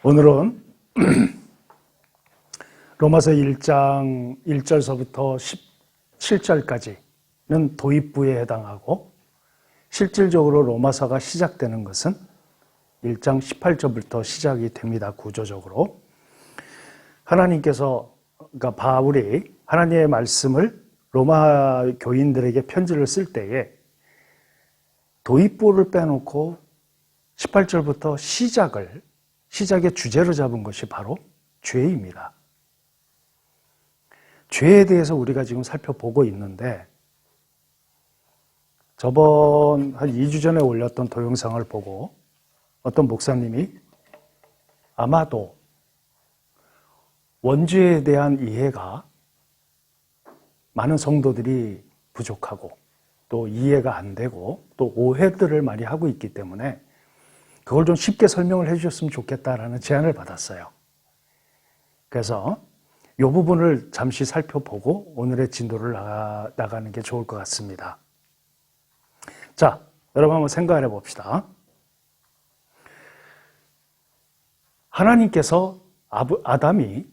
오늘은 로마서 1장 1절서부터 17절까지는 도입부에 해당하고 실질적으로 로마서가 시작되는 것은 1장 18절부터 시작이 됩니다. 구조적으로. 하나님께서, 그러니까 바울이 하나님의 말씀을 로마 교인들에게 편지를 쓸 때에 도입부를 빼놓고 18절부터 시작의 주제로 잡은 것이 바로 죄입니다. 죄에 대해서 우리가 지금 살펴보고 있는데 저번 한 2주 전에 올렸던 동영상을 보고 어떤 목사님이 아마도 원죄에 대한 이해가 많은 성도들이 부족하고 또 이해가 안 되고 또 오해들을 많이 하고 있기 때문에 그걸 좀 쉽게 설명을 해주셨으면 좋겠다라는 제안을 받았어요. 그래서 이 부분을 잠시 살펴보고 오늘의 진도를 나가는 게 좋을 것 같습니다. 자, 여러분 한번 생각해 봅시다. 하나님께서 아담이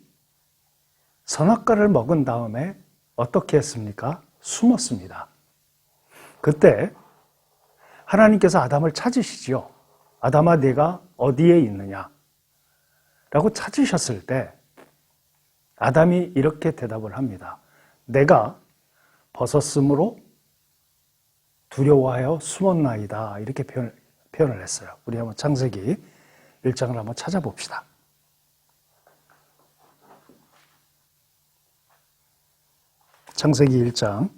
선악과를 먹은 다음에 어떻게 했습니까? 숨었습니다. 그때 하나님께서 아담을 찾으시죠. 아담아, 네가 어디에 있느냐? 라고 찾으셨을 때 아담이 이렇게 대답을 합니다. 내가 벗었으므로 두려워하여 숨었나이다. 이렇게 표현을 했어요. 우리 한번 창세기 1장을 한번 찾아봅시다. 창세기 1장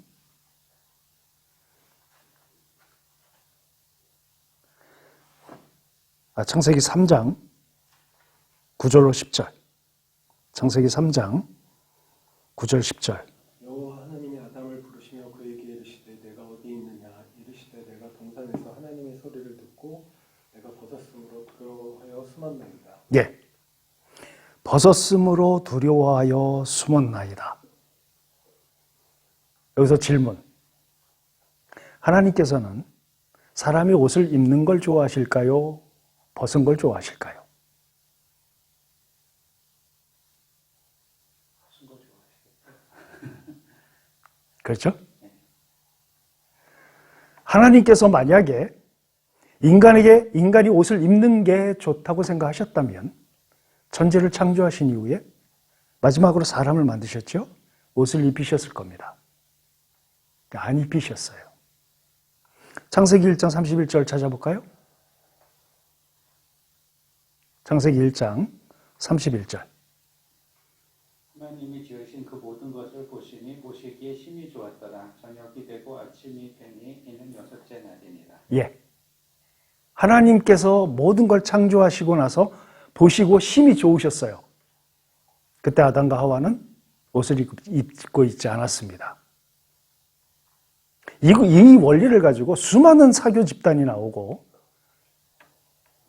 창세기 3장 9절로 10절. 창세기 3장 9절 10절. 여호와 하나님이 아담을 부르시며 그에게 이르시되 내가 어디 있느냐 이르시되 내가 동산에서 하나님의 소리를 듣고 내가 벗었으므로 두려워하여 숨었나이다. 예. 벗었으므로 두려워하여 숨었나이다. 여기서 질문. 하나님께서는 사람이 옷을 입는 걸 좋아하실까요? 벗은 걸 좋아하실까요? 벗은 걸 좋아하시겠다. 그렇죠? 하나님께서 만약에 인간이 옷을 입는 게 좋다고 생각하셨다면 천지를 창조하신 이후에 마지막으로 사람을 만드셨죠? 옷을 입히셨을 겁니다. 안 입히셨어요. 창세기 1장 31절 찾아볼까요? 창세기 1장 31절. 하나님이 지으신 그 모든 것을 보시기에 심히 좋았더라. 저녁이 되고 아침이 되니 이는 여섯째 날이니라. 예. 하나님께서 모든 걸 창조하시고 나서 보시고 심히 좋으셨어요. 그때 아담과 하와는 옷을 입고 있지 않았습니다. 이 원리를 가지고 수많은 사교 집단이 나오고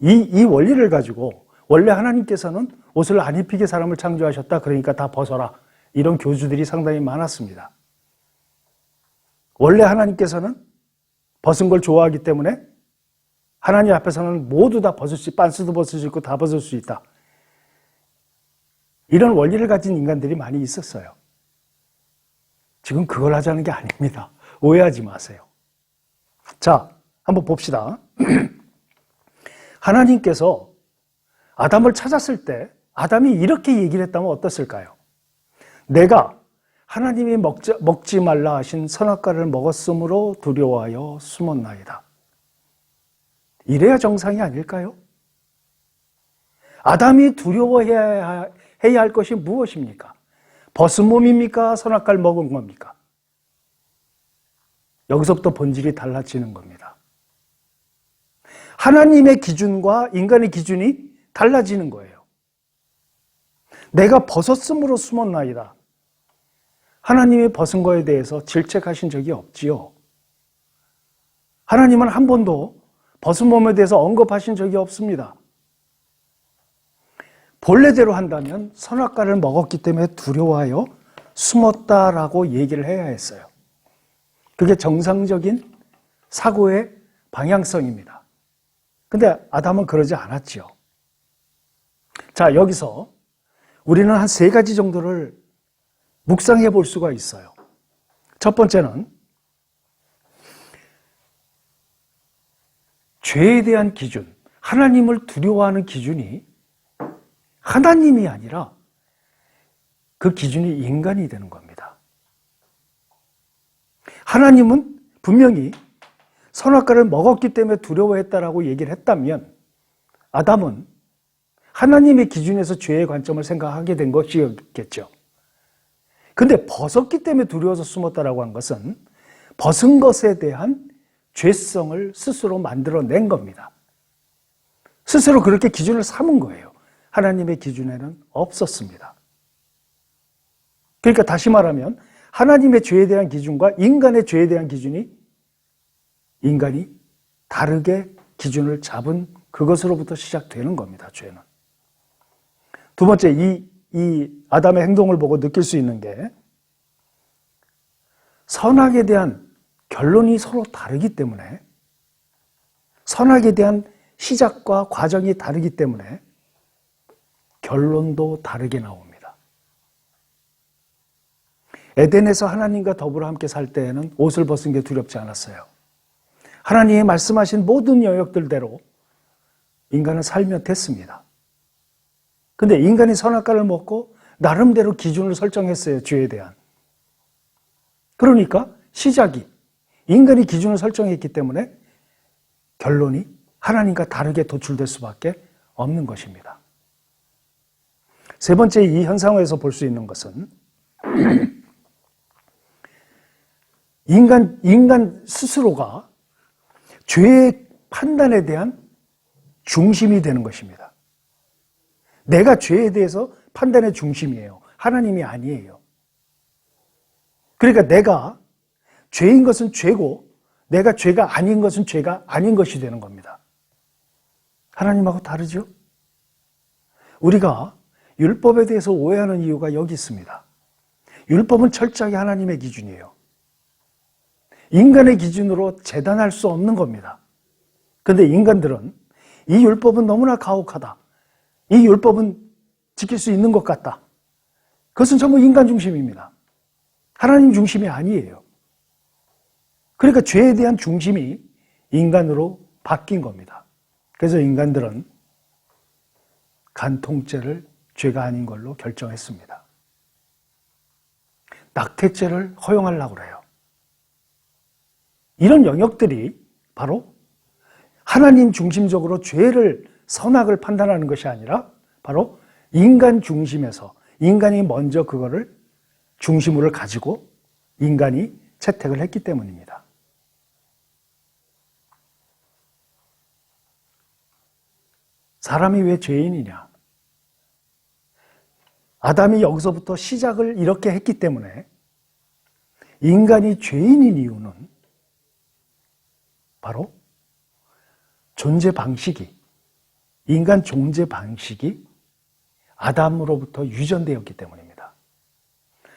이 원리를 가지고 원래 하나님께서는 옷을 안 입히게 사람을 창조하셨다. 그러니까 다 벗어라. 이런 교주들이 상당히 많았습니다. 원래 하나님께서는 벗은 걸 좋아하기 때문에 하나님 앞에서는 모두 다 빤스도 벗을 수 있고 다 벗을 수 있다. 이런 원리를 가진 인간들이 많이 있었어요. 지금 그걸 하자는 게 아닙니다. 오해하지 마세요. 자, 한번 봅시다. 하나님께서 아담을 찾았을 때 아담이 이렇게 얘기를 했다면 어땠을까요? 내가 하나님이 먹지 말라 하신 선악과를 먹었으므로 두려워하여 숨었나이다. 이래야 정상이 아닐까요? 아담이 두려워해야 할 것이 무엇입니까? 벗은 몸입니까? 선악과를 먹은 겁니까? 여기서부터 본질이 달라지는 겁니다. 하나님의 기준과 인간의 기준이 달라지는 거예요. 내가 벗었으므로 숨었나이다. 하나님이 벗은 거에 대해서 질책하신 적이 없지요. 하나님은 한 번도 벗은 몸에 대해서 언급하신 적이 없습니다. 본래대로 한다면 선악과를 먹었기 때문에 두려워하여 숨었다라고 얘기를 해야 했어요. 그게 정상적인 사고의 방향성입니다. 근데 아담은 그러지 않았죠. 자, 여기서 우리는 한 3가지 정도를 묵상해 볼 수가 있어요. 첫 번째는 죄에 대한 기준, 하나님을 두려워하는 기준이 하나님이 아니라 그 기준이 인간이 되는 겁니다. 하나님은 분명히 선악과를 먹었기 때문에 두려워했다라고 얘기를 했다면 아담은 하나님의 기준에서 죄의 관점을 생각하게 된 것이었겠죠. 근데 벗었기 때문에 두려워서 숨었다라고 한 것은 벗은 것에 대한 죄성을 스스로 만들어낸 겁니다. 스스로 그렇게 기준을 삼은 거예요. 하나님의 기준에는 없었습니다. 그러니까 다시 말하면 하나님의 죄에 대한 기준과 인간의 죄에 대한 기준이 인간이 다르게 기준을 잡은 그것으로부터 시작되는 겁니다. 죄는. 두 번째, 이 아담의 행동을 보고 느낄 수 있는 게 선악에 대한 결론이 서로 다르기 때문에 선악에 대한 시작과 과정이 다르기 때문에 결론도 다르게 나옵니다. 에덴에서 하나님과 더불어 함께 살 때에는 옷을 벗은 게 두렵지 않았어요. 하나님이 말씀하신 모든 영역들대로 인간은 살면 됐습니다. 근데 인간이 선악과를 먹고 나름대로 기준을 설정했어요. 죄에 대한. 그러니까 시작이 인간이 기준을 설정했기 때문에 결론이 하나님과 다르게 도출될 수밖에 없는 것입니다. 세 번째, 이 현상에서 볼 수 있는 것은 인간 스스로가 죄의 판단에 대한 중심이 되는 것입니다. 내가 죄에 대해서 판단의 중심이에요. 하나님이 아니에요. 그러니까 내가 죄인 것은 죄고 내가 죄가 아닌 것은 죄가 아닌 것이 되는 겁니다. 하나님하고 다르죠? 우리가 율법에 대해서 오해하는 이유가 여기 있습니다. 율법은 철저하게 하나님의 기준이에요. 인간의 기준으로 재단할 수 없는 겁니다. 그런데 인간들은 이 율법은 너무나 가혹하다. 이 율법은 지킬 수 있는 것 같다. 그것은 전부 인간 중심입니다. 하나님 중심이 아니에요. 그러니까 죄에 대한 중심이 인간으로 바뀐 겁니다. 그래서 인간들은 간통죄를 죄가 아닌 걸로 결정했습니다. 낙태죄를 허용하려고 그래요. 이런 영역들이 바로 하나님 중심적으로 죄를 선악을 판단하는 것이 아니라 바로 인간 중심에서 인간이 먼저 그거를 중심으로 가지고 인간이 채택을 했기 때문입니다. 사람이 왜 죄인이냐? 아담이 여기서부터 시작을 이렇게 했기 때문에 인간이 죄인인 이유는 바로 존재 방식이, 인간 존재 방식이 아담으로부터 유전되었기 때문입니다.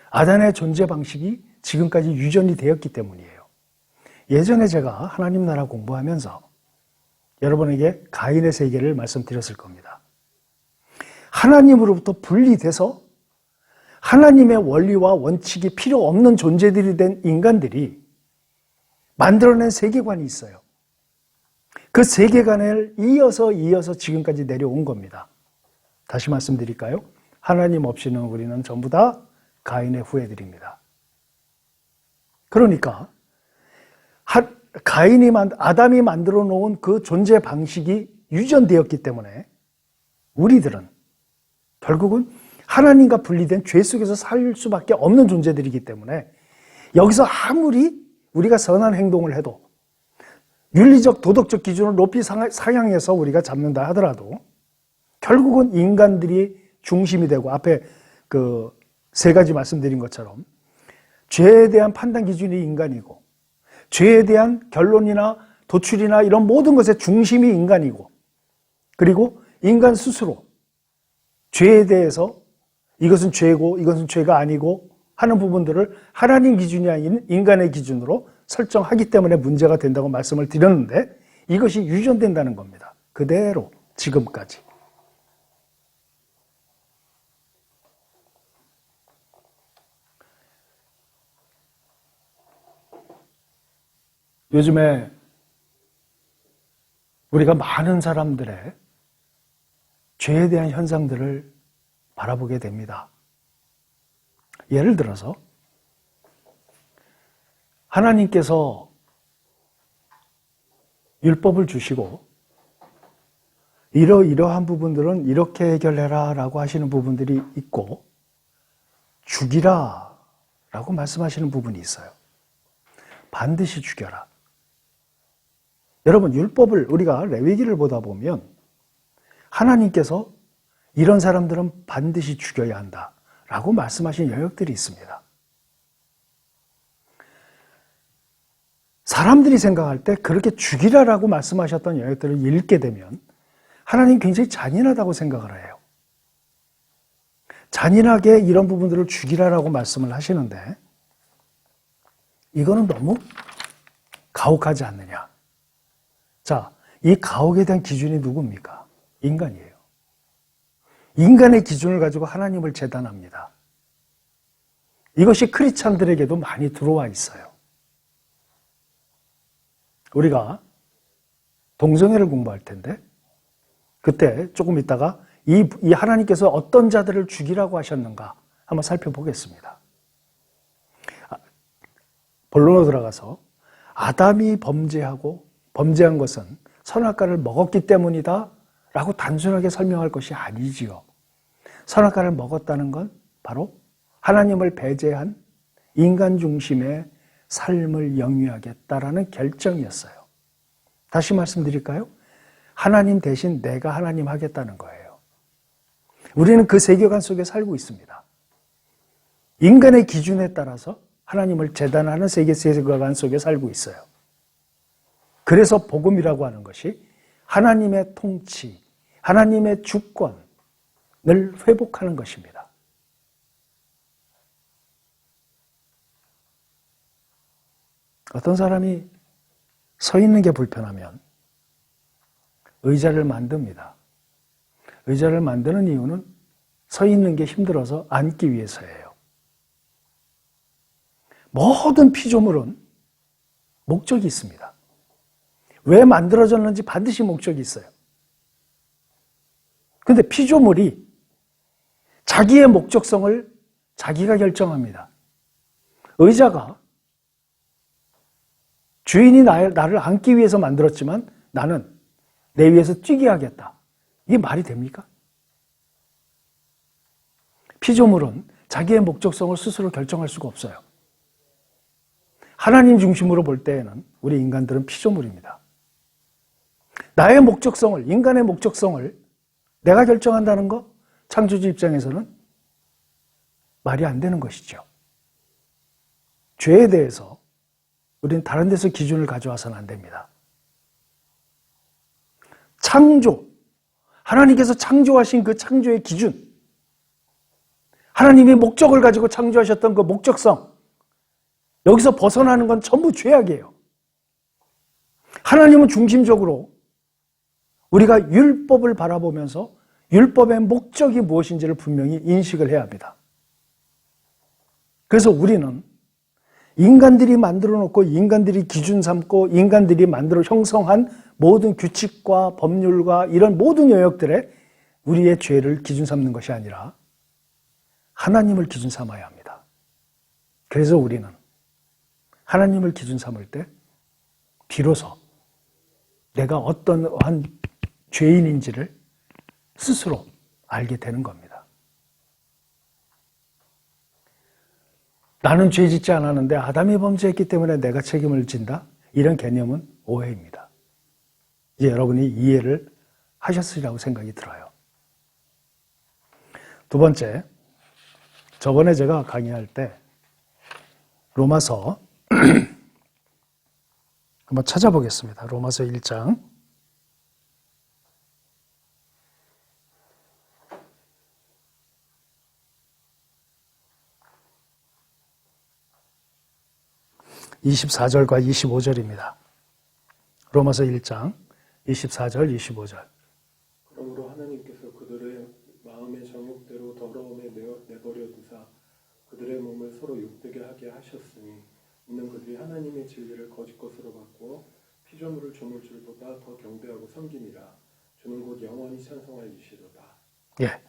아담의 존재 방식이 지금까지 유전이 되었기 때문이에요. 예전에 제가 하나님 나라 공부하면서 여러분에게 가인의 세계를 말씀드렸을 겁니다. 하나님으로부터 분리돼서 하나님의 원리와 원칙이 필요 없는 존재들이 된 인간들이 만들어낸 세계관이 있어요. 그 세계관을 이어서 지금까지 내려온 겁니다. 다시 말씀드릴까요? 하나님 없이는 우리는 전부 다 가인의 후예들입니다. 그러니까 아담이 만들어 놓은 그 존재 방식이 유전되었기 때문에 우리들은 결국은 하나님과 분리된 죄 속에서 살 수밖에 없는 존재들이기 때문에 여기서 아무리 우리가 선한 행동을 해도 윤리적 도덕적 기준을 높이 상향해서 우리가 잡는다 하더라도 결국은 인간들이 중심이 되고 앞에 그 3가지 말씀드린 것처럼 죄에 대한 판단 기준이 인간이고 죄에 대한 결론이나 도출이나 이런 모든 것의 중심이 인간이고 그리고 인간 스스로 죄에 대해서 이것은 죄고 이것은 죄가 아니고 하는 부분들을 하나님 기준이 아닌 인간의 기준으로 설정하기 때문에 문제가 된다고 말씀을 드렸는데 이것이 유전된다는 겁니다. 그대로 지금까지. 요즘에 우리가 많은 사람들의 죄에 대한 현상들을 바라보게 됩니다. 예를 들어서 하나님께서 율법을 주시고 이러이러한 부분들은 이렇게 해결해라 라고 하시는 부분들이 있고 죽이라 라고 말씀하시는 부분이 있어요. 반드시 죽여라. 여러분, 율법을 우리가 레위기를 보다 보면 하나님께서 이런 사람들은 반드시 죽여야 한다 라고 말씀하신 영역들이 있습니다. 사람들이 생각할 때 그렇게 죽이라라고 말씀하셨던 영역들을 읽게 되면 하나님 굉장히 잔인하다고 생각을 해요. 잔인하게 이런 부분들을 죽이라라고 말씀을 하시는데 이거는 너무 가혹하지 않느냐. 자, 이 가혹에 대한 기준이 누굽니까? 인간이에요. 인간의 기준을 가지고 하나님을 재단합니다. 이것이 크리스찬들에게도 많이 들어와 있어요. 우리가 동성애를 공부할 텐데 그때 조금 있다가 이 하나님께서 어떤 자들을 죽이라고 하셨는가 한번 살펴보겠습니다. 본론으로 들어가서 아담이 범죄한 것은 선악과를 먹었기 때문이다 라고 단순하게 설명할 것이 아니지요. 선악과를 먹었다는 건 바로 하나님을 배제한 인간 중심의 삶을 영위하겠다라는 결정이었어요. 다시 말씀드릴까요? 하나님 대신 내가 하나님 하겠다는 거예요. 우리는 그 세계관 속에 살고 있습니다. 인간의 기준에 따라서 하나님을 재단하는 세계관 속에 살고 있어요. 그래서 복음이라고 하는 것이 하나님의 통치, 하나님의 주권을 회복하는 것입니다. 어떤 사람이 서 있는 게 불편하면 의자를 만듭니다. 의자를 만드는 이유는 서 있는 게 힘들어서 앉기 위해서예요. 모든 피조물은 목적이 있습니다. 왜 만들어졌는지 반드시 목적이 있어요. 근데 피조물이 자기의 목적성을 자기가 결정합니다. 의자가 주인이 나를 앉기 위해서 만들었지만 나는 내 위에서 뛰게 하겠다. 이게 말이 됩니까? 피조물은 자기의 목적성을 스스로 결정할 수가 없어요. 하나님 중심으로 볼 때에는 우리 인간들은 피조물입니다. 나의 목적성을, 인간의 목적성을 내가 결정한다는 거, 창조주 입장에서는 말이 안 되는 것이죠. 죄에 대해서 우리는 다른 데서 기준을 가져와서는 안 됩니다. 창조, 하나님께서 창조하신 그 창조의 기준, 하나님이 목적을 가지고 창조하셨던 그 목적성, 여기서 벗어나는 건 전부 죄악이에요. 하나님은 중심적으로 우리가 율법을 바라보면서 율법의 목적이 무엇인지를 분명히 인식을 해야 합니다. 그래서 우리는 인간들이 만들어 놓고 인간들이 기준 삼고 인간들이 만들어 형성한 모든 규칙과 법률과 이런 모든 영역들에 우리의 죄를 기준 삼는 것이 아니라 하나님을 기준 삼아야 합니다. 그래서 우리는 하나님을 기준 삼을 때 비로소 내가 어떠한 죄인인지를 스스로 알게 되는 겁니다. 나는 죄 짓지 않았는데 아담이 범죄했기 때문에 내가 책임을 진다? 이런 개념은 오해입니다. 이제 여러분이 이해를 하셨으리라고 생각이 들어요. 두 번째, 저번에 제가 강의할 때 로마서 한번 찾아보겠습니다. 로마서 1장 24절과 25절입니다. 로마서 1장 24절, 25절. 그러므로 하나님께서 그들의 마음의 정욕대로 더러움에 내버려 두사 그들의 몸을 서로 욕되게 하게 하셨으니 있는 그들이 하나님의 진리를 거짓 것으로 바꾸어 피조물을 주물 줄보다 더 경배하고 섬김이라. 주는 곧 영원히 찬송하시리로다. 예.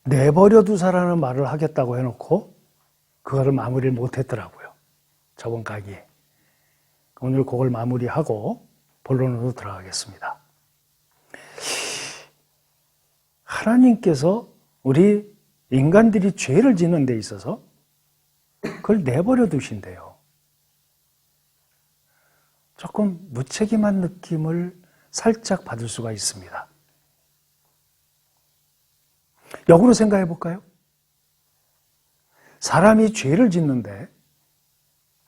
내버려 두사라는 말을 하겠다고 해놓고 그거를 마무리를 못했더라고요. 저번 강의에. 오늘 그걸 마무리하고 본론으로 들어가겠습니다. 하나님께서 우리 인간들이 죄를 짓는 데 있어서 그걸 내버려 두신대요. 조금 무책임한 느낌을 살짝 받을 수가 있습니다. 역으로 생각해 볼까요? 사람이 죄를 짓는데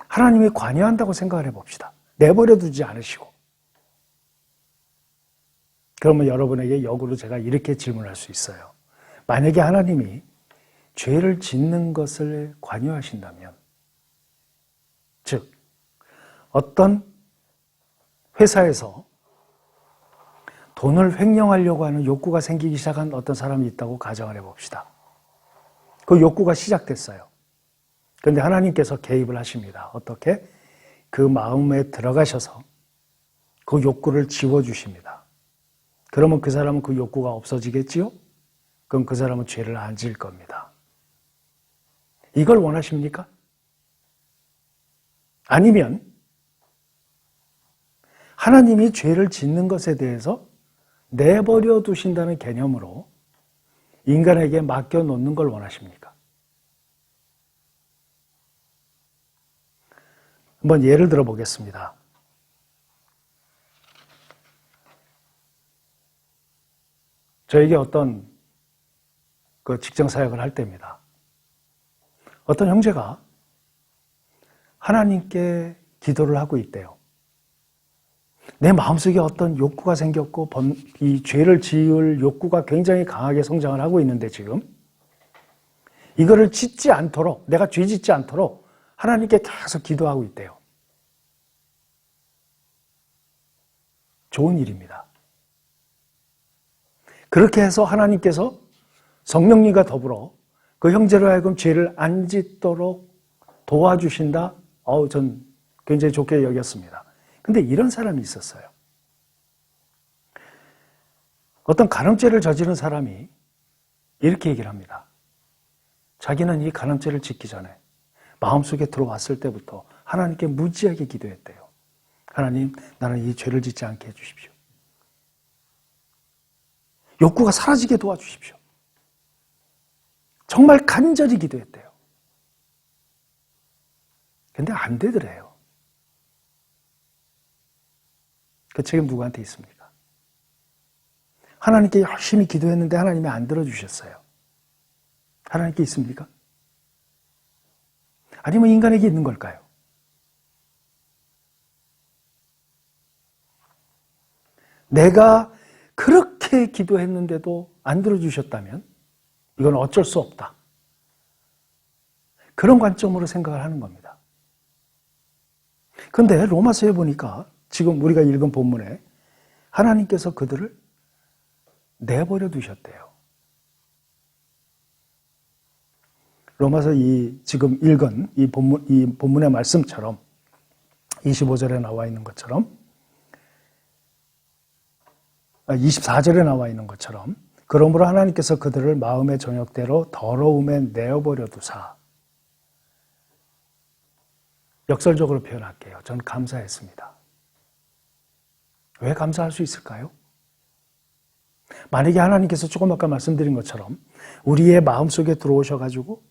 하나님이 관여한다고 생각을 해봅시다. 내버려 두지 않으시고. 그러면 여러분에게 역으로 제가 이렇게 질문할 수 있어요. 만약에 하나님이 죄를 짓는 것을 관여하신다면, 즉 어떤 회사에서 돈을 횡령하려고 하는 욕구가 생기기 시작한 어떤 사람이 있다고 가정을 해봅시다. 그 욕구가 시작됐어요. 그런데 하나님께서 개입을 하십니다. 어떻게? 그 마음에 들어가셔서 그 욕구를 지워주십니다. 그러면 그 사람은 그 욕구가 없어지겠지요? 그럼 그 사람은 죄를 안 지을 겁니다. 이걸 원하십니까? 아니면 하나님이 죄를 짓는 것에 대해서 내버려 두신다는 개념으로 인간에게 맡겨놓는 걸 원하십니까? 한번 예를 들어 보겠습니다. 저에게 어떤 그 직장 사역을 할 때입니다. 어떤 형제가 하나님께 기도를 하고 있대요. 내 마음속에 어떤 욕구가 생겼고 이 죄를 지을 욕구가 굉장히 강하게 성장을 하고 있는데 지금 이거를 짓지 않도록, 내가 죄 짓지 않도록 하나님께 계속 기도하고 있대요. 좋은 일입니다. 그렇게 해서 하나님께서 성령님과 더불어 그 형제로 하여금 죄를 안 짓도록 도와주신다? 전 굉장히 좋게 여겼습니다. 근데 이런 사람이 있었어요. 어떤 간음죄를 저지른 사람이 이렇게 얘기를 합니다. 자기는 이 간음죄를 짓기 전에 마음속에 들어왔을 때부터 하나님께 무지하게 기도했대요. 하나님, 나는 이 죄를 짓지 않게 해주십시오. 욕구가 사라지게 도와주십시오. 정말 간절히 기도했대요. 근데 안 되더래요. 그 책임 누구한테 있습니까? 하나님께 열심히 기도했는데 하나님이 안 들어주셨어요. 하나님께 있습니까? 아니면 인간에게 있는 걸까요? 내가 그렇게 기도했는데도 안 들어주셨다면 이건 어쩔 수 없다. 그런 관점으로 생각을 하는 겁니다. 그런데 로마서에 보니까 지금 우리가 읽은 본문에 하나님께서 그들을 내버려 두셨대요. 로마서 지금 읽은 이 본문의 말씀처럼 25절에 나와 있는 것처럼 24절에 나와 있는 것처럼 그러므로 하나님께서 그들을 마음의 정욕대로 더러움에 내어버려 두사. 역설적으로 표현할게요. 전 감사했습니다. 왜 감사할 수 있을까요? 만약에 하나님께서 조금 아까 말씀드린 것처럼 우리의 마음속에 들어오셔가지고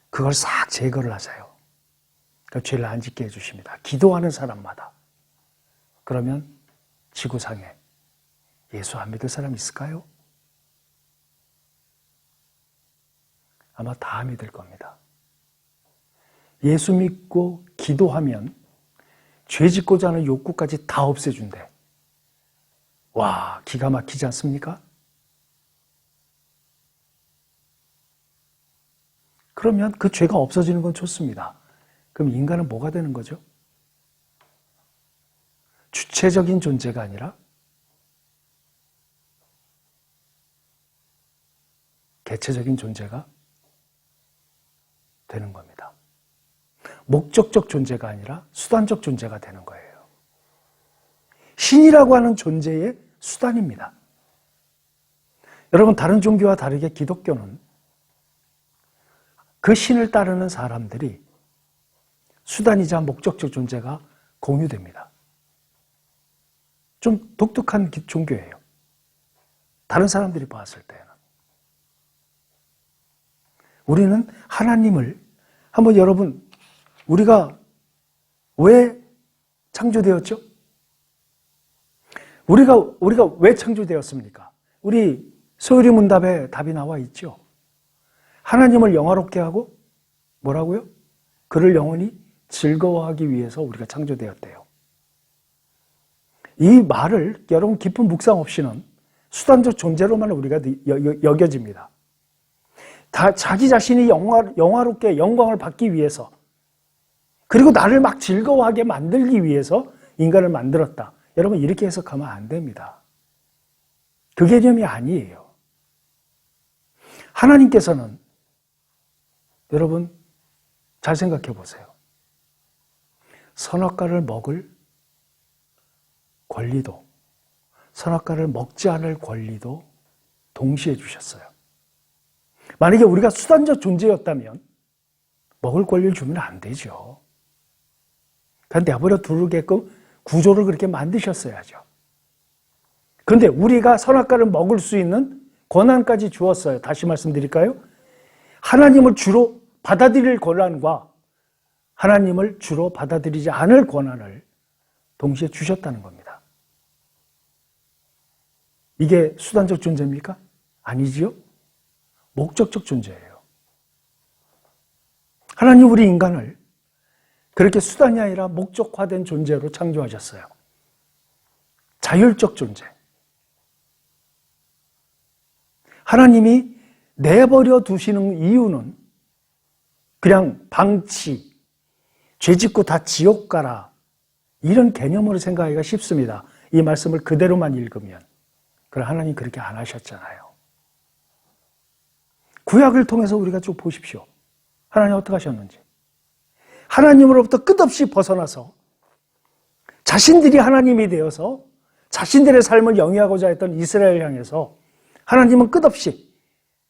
그걸 싹 제거를 하세요. 그 죄를 안 짓게 해주십니다. 기도하는 사람마다. 그러면 지구상에 예수 안 믿을 사람 있을까요? 아마 다 믿을 겁니다. 예수 믿고 기도하면 죄 짓고자 하는 욕구까지 다 없애준대. 와, 기가 막히지 않습니까? 그러면 그 죄가 없어지는 건 좋습니다. 그럼 인간은 뭐가 되는 거죠? 주체적인 존재가 아니라 개체적인 존재가 되는 겁니다. 목적적 존재가 아니라 수단적 존재가 되는 거예요. 신이라고 하는 존재의 수단입니다. 여러분, 다른 종교와 다르게 기독교는 그 신을 따르는 사람들이 수단이자 목적적 존재가 공유됩니다. 좀 독특한 종교예요. 다른 사람들이 봤을 때는. 우리는 하나님을, 한번 여러분, 우리가 왜 창조되었죠? 우리가 왜 창조되었습니까? 우리 소유리 문답에 답이 나와 있죠. 하나님을 영화롭게 하고 뭐라고요? 그를 영원히 즐거워하기 위해서 우리가 창조되었대요. 이 말을 여러분 깊은 묵상 없이는 수단적 존재로만 우리가 여겨집니다. 자기 자신이 영화롭게 영광을 받기 위해서, 그리고 나를 막 즐거워하게 만들기 위해서 인간을 만들었다. 여러분, 이렇게 해석하면 안 됩니다. 그 개념이 아니에요. 하나님께서는, 여러분 잘 생각해 보세요. 선악과를 먹을 권리도, 선악과를 먹지 않을 권리도 동시에 주셨어요. 만약에 우리가 수단적 존재였다면 먹을 권리를 주면 안 되죠. 그냥 내버려 두게끔 구조를 그렇게 만드셨어야죠. 그런데 우리가 선악과를 먹을 수 있는 권한까지 주었어요. 다시 말씀드릴까요? 하나님을 주로 받아들일 권한과 하나님을 주로 받아들이지 않을 권한을 동시에 주셨다는 겁니다. 이게 수단적 존재입니까? 아니지요? 목적적 존재예요. 하나님 우리 인간을 그렇게 수단이 아니라 목적화된 존재로 창조하셨어요. 자율적 존재. 하나님이 내버려 두시는 이유는 그냥 방치, 죄 짓고 다 지옥 가라, 이런 개념으로 생각하기가 쉽습니다. 이 말씀을 그대로만 읽으면. 그러나 하나님 그렇게 안 하셨잖아요. 구약을 통해서 우리가 쭉 보십시오. 하나님 어떻게 하셨는지. 하나님으로부터 끝없이 벗어나서 자신들이 하나님이 되어서 자신들의 삶을 영위하고자 했던 이스라엘 향해서 하나님은 끝없이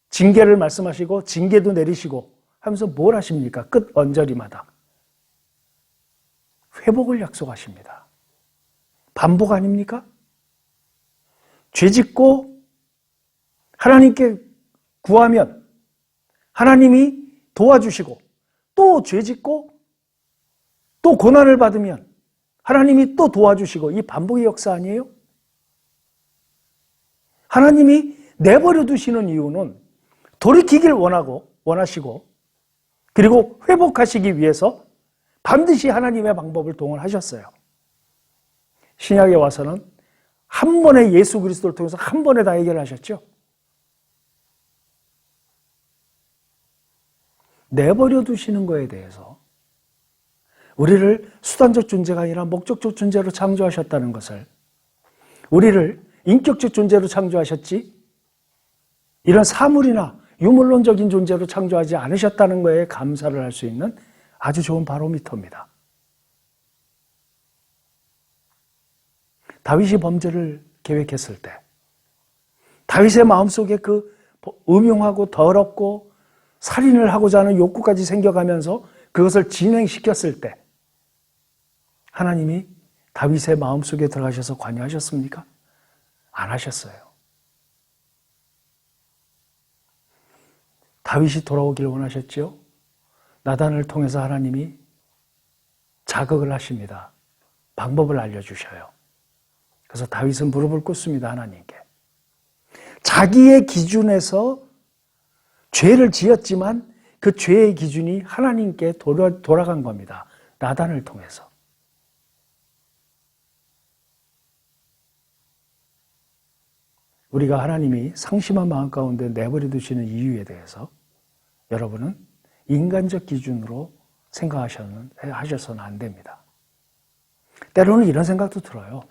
징계를 말씀하시고 징계도 내리시고 하면서 뭘 하십니까? 끝 언저리마다 회복을 약속하십니다. 반복 아닙니까? 죄짓고 하나님께 구하면 하나님이 도와주시고, 또 죄짓고 또 고난을 받으면 하나님이 또 도와주시고, 이 반복의 역사 아니에요? 하나님이 내버려 두시는 이유는 돌이키길 원하시고, 그리고 회복하시기 위해서 반드시 하나님의 방법을 동원하셨어요. 신약에 와서는 한 번에 예수 그리스도를 통해서 한 번에 다 해결하셨죠. 내버려 두시는 거에 대해서 우리를 수단적 존재가 아니라 목적적 존재로 창조하셨다는 것을, 우리를 인격적 존재로 창조하셨지 이런 사물이나 유물론적인 존재로 창조하지 않으셨다는 거에 감사를 할 수 있는 아주 좋은 바로미터입니다. 다윗이 범죄를 계획했을 때 다윗의 마음속에 그 음흉하고 더럽고 살인을 하고자 하는 욕구까지 생겨가면서 그것을 진행시켰을 때 하나님이 다윗의 마음속에 들어가셔서 관여하셨습니까? 안 하셨어요. 다윗이 돌아오길 원하셨죠? 나단을 통해서 하나님이 자극을 하십니다. 방법을 알려주셔요. 그래서 다윗은 무릎을 꿇습니다. 하나님께. 자기의 기준에서 죄를 지었지만 그 죄의 기준이 하나님께 돌아간 겁니다. 나단을 통해서. 우리가 하나님이 상심한 마음 가운데 내버려 두시는 이유에 대해서 여러분은 인간적 기준으로 생각하셔서는 안 됩니다. 때로는 이런 생각도 들어요.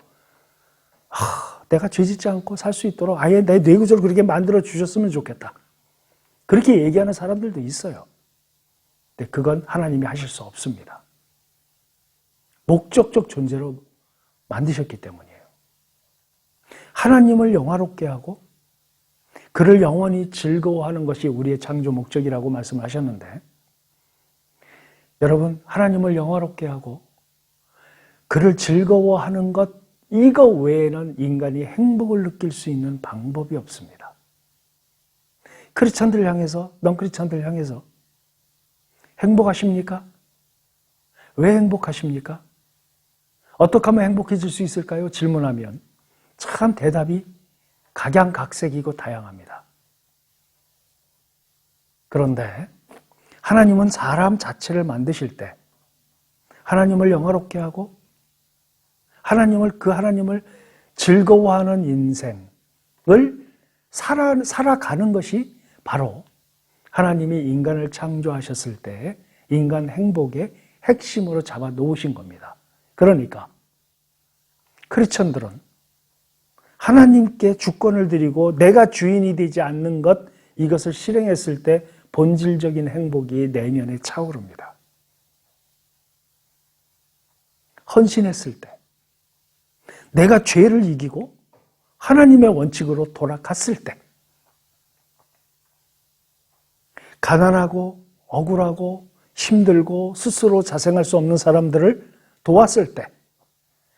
내가 죄짓지 않고 살 수 있도록 아예 내 뇌구조를 그렇게 만들어 주셨으면 좋겠다. 그렇게 얘기하는 사람들도 있어요. 근데 그건 하나님이 하실 수 없습니다. 목적적 존재로 만드셨기 때문이에요. 하나님을 영화롭게 하고 그를 영원히 즐거워하는 것이 우리의 창조 목적이라고 말씀하셨는데, 여러분, 하나님을 영화롭게 하고 그를 즐거워하는 것, 이거 외에는 인간이 행복을 느낄 수 있는 방법이 없습니다. 크리스찬들 향해서, 넌크리스찬들 향해서 행복하십니까? 왜 행복하십니까? 어떻게 하면 행복해질 수 있을까요? 질문하면 참 대답이 각양각색이고 다양합니다. 그런데 하나님은 사람 자체를 만드실 때 하나님을 영화롭게 하고 하나님을 즐거워하는 인생을 살아가는 것이 바로 하나님이 인간을 창조하셨을 때 인간 행복의 핵심으로 잡아 놓으신 겁니다. 그러니까 크리스천들은 하나님께 주권을 드리고 내가 주인이 되지 않는 것, 이것을 실행했을 때 본질적인 행복이 내면에 차오릅니다. 헌신했을 때, 내가 죄를 이기고 하나님의 원칙으로 돌아갔을 때, 가난하고 억울하고 힘들고 스스로 자생할 수 없는 사람들을 도왔을 때,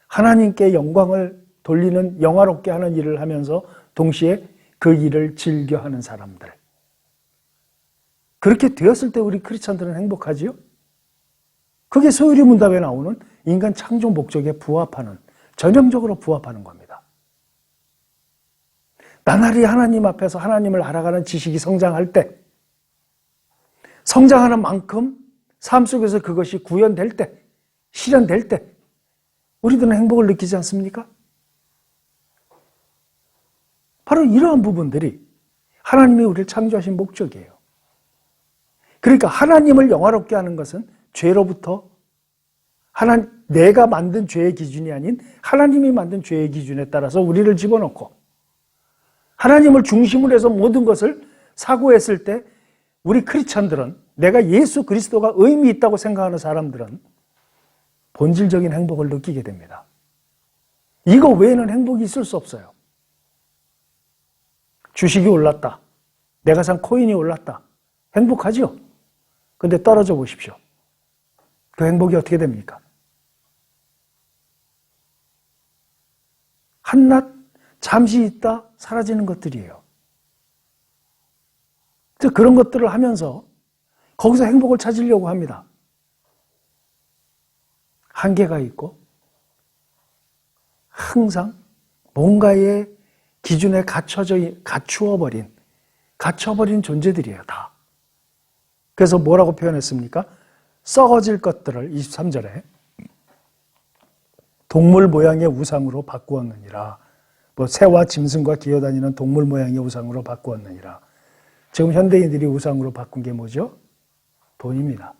하나님께 영광을 돌리는 영화롭게 하는 일을 하면서 동시에 그 일을 즐겨하는 사람들. 그렇게 되었을 때 우리 크리스찬들은 행복하지요? 그게 소유리 문답에 나오는 인간 창조 목적에 부합하는, 전형적으로 부합하는 겁니다. 나날이 하나님 앞에서 하나님을 알아가는 지식이 성장할 때, 성장하는 만큼 삶 속에서 그것이 구현될 때, 실현될 때 우리들은 행복을 느끼지 않습니까? 바로 이러한 부분들이 하나님이 우리를 창조하신 목적이에요. 그러니까 하나님을 영화롭게 하는 것은 죄로부터 내가 만든 죄의 기준이 아닌 하나님이 만든 죄의 기준에 따라서 우리를 집어넣고, 하나님을 중심으로 해서 모든 것을 사고했을 때 우리 크리스찬들은, 내가 예수 그리스도가 의미 있다고 생각하는 사람들은 본질적인 행복을 느끼게 됩니다. 이거 외에는 행복이 있을 수 없어요. 주식이 올랐다, 내가 산 코인이 올랐다, 행복하죠? 근데 떨어져 보십시오. 그 행복이 어떻게 됩니까? 한낱 잠시 있다 사라지는 것들이에요. 그런 것들을 하면서 거기서 행복을 찾으려고 합니다. 한계가 있고 항상 뭔가의 기준에 갇혀버린 존재들이에요, 다. 그래서 뭐라고 표현했습니까? 썩어질 것들을 23절에 동물 모양의 우상으로 바꾸었느니라. 새와 짐승과 기어다니는 동물 모양의 우상으로 바꾸었느니라. 지금 현대인들이 우상으로 바꾼 게 뭐죠? 돈입니다.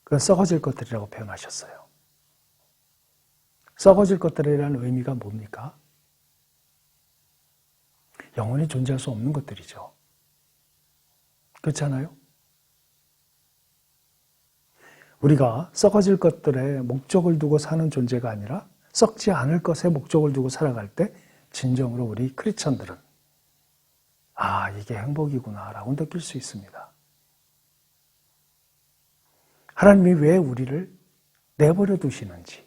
그건 썩어질 것들이라고 표현하셨어요. 썩어질 것들이라는 의미가 뭡니까? 영원히 존재할 수 없는 것들이죠. 그렇잖아요? 우리가 썩어질 것들에 목적을 두고 사는 존재가 아니라 썩지 않을 것에 목적을 두고 살아갈 때 진정으로 우리 크리스천들은 이게 행복이구나 라고 느낄 수 있습니다. 하나님이 왜 우리를 내버려 두시는지,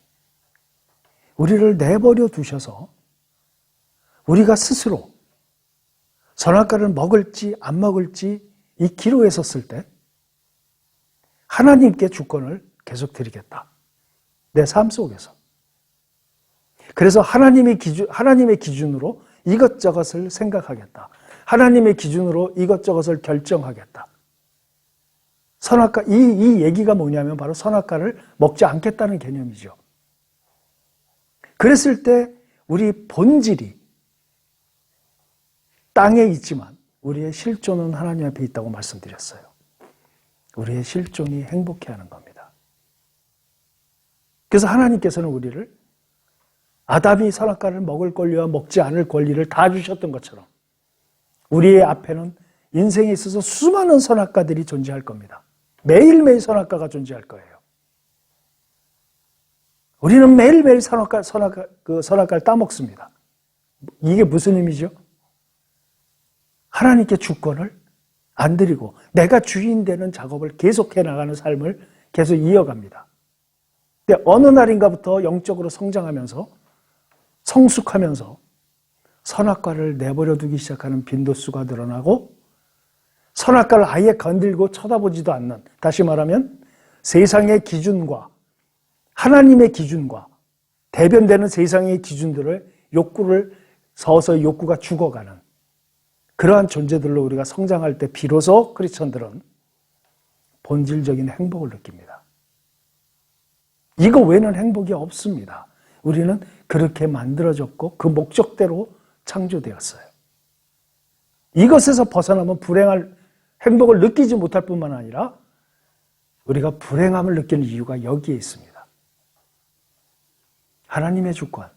우리를 내버려 두셔서 우리가 스스로 선악과를 먹을지 안 먹을지 이 기로에 섰을 때 하나님께 주권을 계속 드리겠다. 내 삶 속에서. 그래서 하나님의 기준으로 이것저것을 생각하겠다. 하나님의 기준으로 이것저것을 결정하겠다. 선악과, 이 얘기가 뭐냐면 바로 선악과를 먹지 않겠다는 개념이죠. 그랬을 때 우리 본질이 땅에 있지만 우리의 실존은 하나님 앞에 있다고 말씀드렸어요. 우리의 실존이 행복해하는 겁니다. 그래서 하나님께서는 우리를 아담이 선악과를 먹을 권리와 먹지 않을 권리를 다 주셨던 것처럼 우리의 앞에는 인생에 있어서 수많은 선악과들이 존재할 겁니다. 매일매일 선악과가 존재할 거예요. 우리는 매일매일 선악과를 따먹습니다. 이게 무슨 의미죠? 하나님께 주권을 안 드리고 내가 주인 되는 작업을 계속해 나가는 삶을 계속 이어갑니다. 근데 어느 날인가부터 영적으로 성장하면서 성숙하면서 선악과를 내버려 두기 시작하는 빈도수가 늘어나고 선악과를 아예 건들고 쳐다보지도 않는, 다시 말하면 세상의 기준과 하나님의 기준과 대변되는 세상의 기준들을 욕구를 서서히 욕구가 죽어가는 그러한 존재들로 우리가 성장할 때 비로소 크리스천들은 본질적인 행복을 느낍니다. 이거 외에는 행복이 없습니다. 우리는 그렇게 만들어졌고 그 목적대로 창조되었어요. 이것에서 벗어나면 불행할 행복을 느끼지 못할 뿐만 아니라 우리가 불행함을 느끼는 이유가 여기에 있습니다. 하나님의 주권,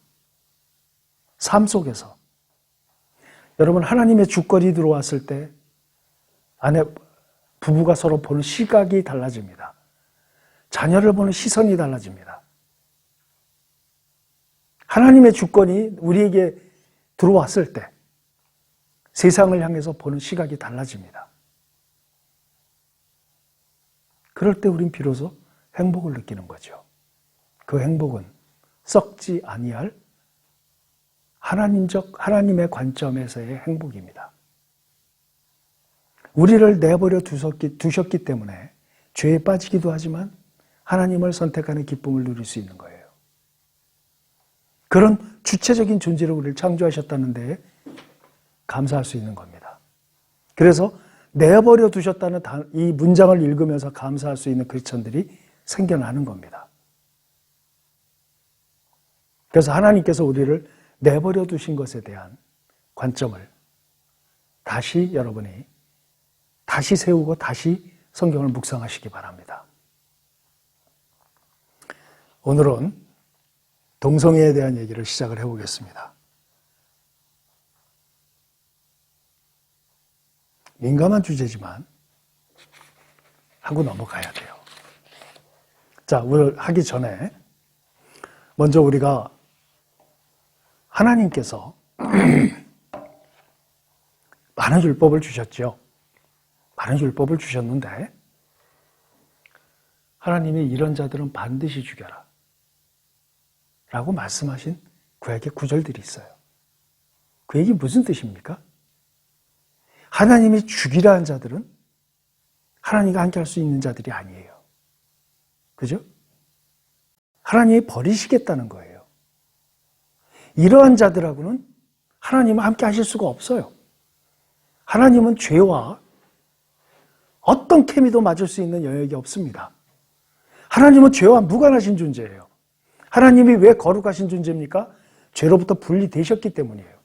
삶 속에서 여러분 하나님의 주권이 들어왔을 때 부부가 서로 보는 시각이 달라집니다. 자녀를 보는 시선이 달라집니다. 하나님의 주권이 우리에게 들어왔을 때 세상을 향해서 보는 시각이 달라집니다. 그럴 때 우린 비로소 행복을 느끼는 거죠. 그 행복은 썩지 아니할 하나님의 관점에서의 행복입니다. 우리를 내버려 두셨기 때문에 죄에 빠지기도 하지만 하나님을 선택하는 기쁨을 누릴 수 있는 거예요. 그런 주체적인 존재로 우리를 창조하셨다는 데에 감사할 수 있는 겁니다. 그래서 내버려 두셨다는 이 문장을 읽으면서 감사할 수 있는 크리스천들이 생겨나는 겁니다. 그래서 하나님께서 우리를 내버려 두신 것에 대한 관점을 다시 여러분이 다시 세우고 다시 성경을 묵상하시기 바랍니다. 오늘은 동성애에 대한 얘기를 시작을 해보겠습니다. 민감한 주제지만 하고 넘어가야 돼요. 자, 오늘 하기 전에 먼저 우리가 하나님께서 많은 율법을 주셨죠. 많은 율법을 주셨는데 하나님이 이런 자들은 반드시 죽여라 라고 말씀하신 구약의 구절들이 있어요. 그 얘기 무슨 뜻입니까? 하나님이 죽이라 한 자들은 하나님과 함께 할 수 있는 자들이 아니에요. 그죠? 하나님이 버리시겠다는 거예요. 이러한 자들하고는 하나님은 함께 하실 수가 없어요. 하나님은 죄와 어떤 케미도 맞을 수 있는 영역이 없습니다. 하나님은 죄와 무관하신 존재예요. 하나님이 왜 거룩하신 존재입니까? 죄로부터 분리되셨기 때문이에요.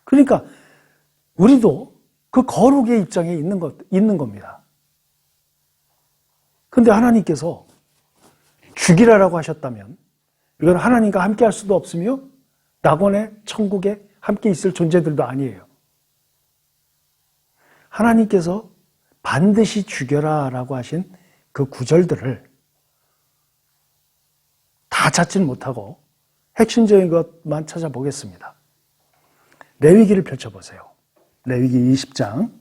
그러니까 우리도 그 거룩의 입장에 있는 겁니다. 그런데 하나님께서 죽이라라고 하셨다면 이건 하나님과 함께 할 수도 없으며 낙원의 천국에 함께 있을 존재들도 아니에요. 하나님께서 반드시 죽여라라고 하신 그 구절들을 다 찾지는 못하고 핵심적인 것만 찾아보겠습니다. 레위기를 펼쳐보세요. 레위기 20장.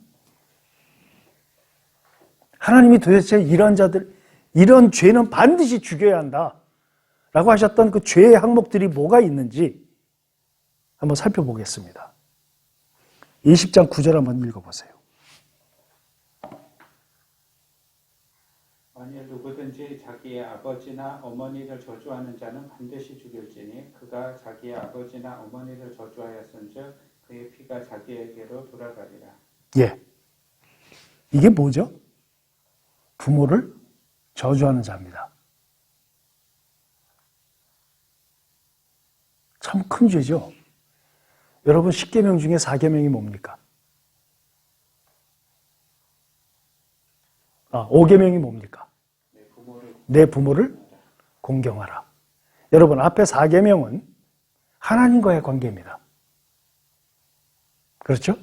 하나님이 도대체 이런 자들, 이런 죄는 반드시 죽여야 한다 라고 하셨던 그 죄의 항목들이 뭐가 있는지 한번 살펴보겠습니다. 20장 9절 한번 읽어보세요. 만일 누구든지 자기의 아버지나 어머니를 저주하는 자는 반드시 죽일지니 그가 자기의 아버지나 어머니를 저주하였은즉 그의 피가 자기에게로 돌아가리라. 예. 이게 뭐죠? 부모를 저주하는 자입니다. 참 큰 죄죠. 여러분 10계명 중에 4계명이 뭡니까? 5계명이 뭡니까? 내 부모를 공경하라. 여러분 앞에 4계명은 하나님과의 관계입니다. 그렇죠?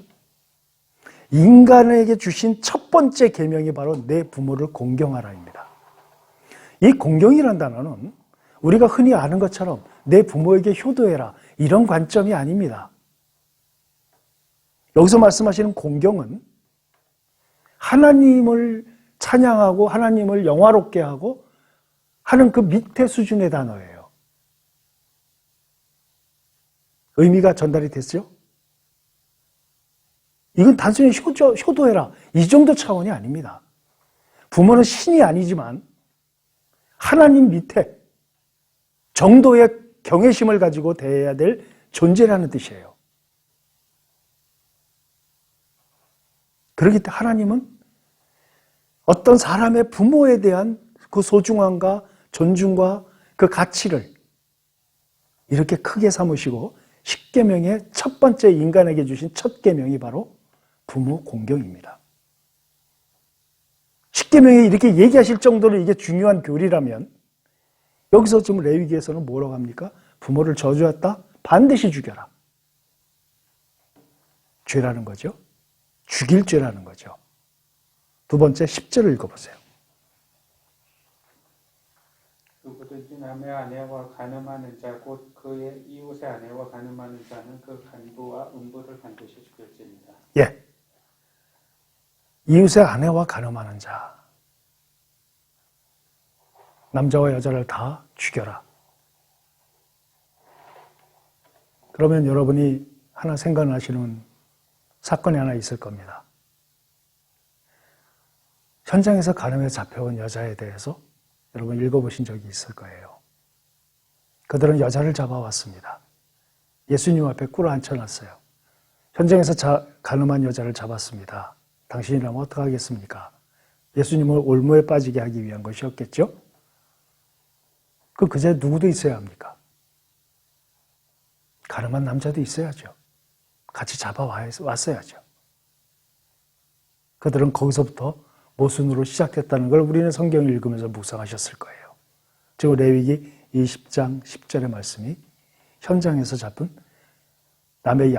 인간에게 주신 첫 번째 계명이 바로 내 부모를 공경하라입니다. 이 공경이라는 단어는 우리가 흔히 아는 것처럼 내 부모에게 효도해라 이런 관점이 아닙니다. 여기서 말씀하시는 공경은 하나님을 찬양하고 하나님을 영화롭게 하고 하는 그 밑에 수준의 단어예요. 의미가 전달이 됐죠? 이건 단순히 효도해라 이 정도 차원이 아닙니다. 부모는 신이 아니지만 하나님 밑에 정도의 경외심을 가지고 대해야 될 존재라는 뜻이에요. 그렇기 때문에 하나님은 어떤 사람의 부모에 대한 그 소중함과 존중과 그 가치를 이렇게 크게 삼으시고 십계명의 첫 번째 인간에게 주신 첫 계명이 바로 부모 공경입니다. 십계명에 이렇게 얘기하실 정도로 이게 중요한 교리라면 여기서 지금 레위기에서는 뭐라고 합니까? 부모를 저주했다? 반드시 죽여라. 죄라는 거죠. 죽일 죄라는 거죠. 두 번째 10절을 읽어보세요. 누구든지 남의 아내와 간음하는 자 곧 그의 이웃의 아내와 간음하는 자는 그 간부와 음부를 반드시 죽일지니라. 예. 이웃의 아내와 간음하는 자. 남자와 여자를 다 죽여라. 그러면 여러분이 하나 생각나시는 사건이 하나 있을 겁니다. 현장에서 간음에 잡혀온 여자에 대해서 여러분 읽어보신 적이 있을 거예요. 그들은 여자를 잡아왔습니다. 예수님 앞에 꿇어 앉혀놨어요. 현장에서 간음한 여자를 잡았습니다. 당신이라면 어떡하겠습니까? 예수님을 올무에 빠지게 하기 위한 것이었겠죠? 그제 누구도 있어야 합니까? 간음한 남자도 있어야죠. 같이 잡아왔어야죠. 그들은 거기서부터 모순으로 시작됐다는 걸 우리는 성경을 읽으면서 묵상하셨을 거예요. 즉 레위기 20장 10절의 말씀이 현장에서 잡은 남의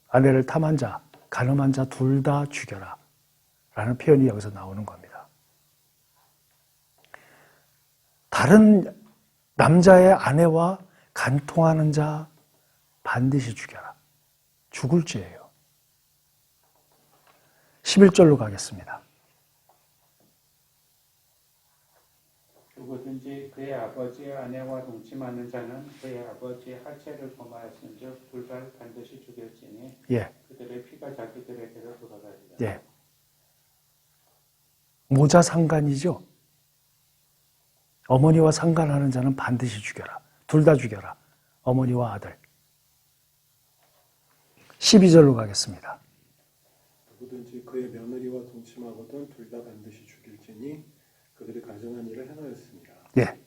아내를 탐한 자, 간음한 자 둘 다 죽여라 라는 표현이 여기서 나오는 겁니다. 다른 남자의 아내와 간통하는 자 반드시 죽여라. 죽을 죄예요. 11절로 가겠습니다. 누구든지 그의 아버지의 아내와 동침하는 자는 그의 아버지의 하체를 범하였은즉 둘 다 반드시 죽일지니 예. 그들의 피가 자기들에게로 돌아가리라. 예. 모자 상간이죠. 어머니와 상간하는 자는 반드시 죽여라. 둘 다 죽여라. 어머니와 아들. 12절로 가겠습니다. 누구든지 그의 며느리와 동침하거든 둘 다 반드시 죽일지니 그들이 가정한 일을 행하였습니다. 예.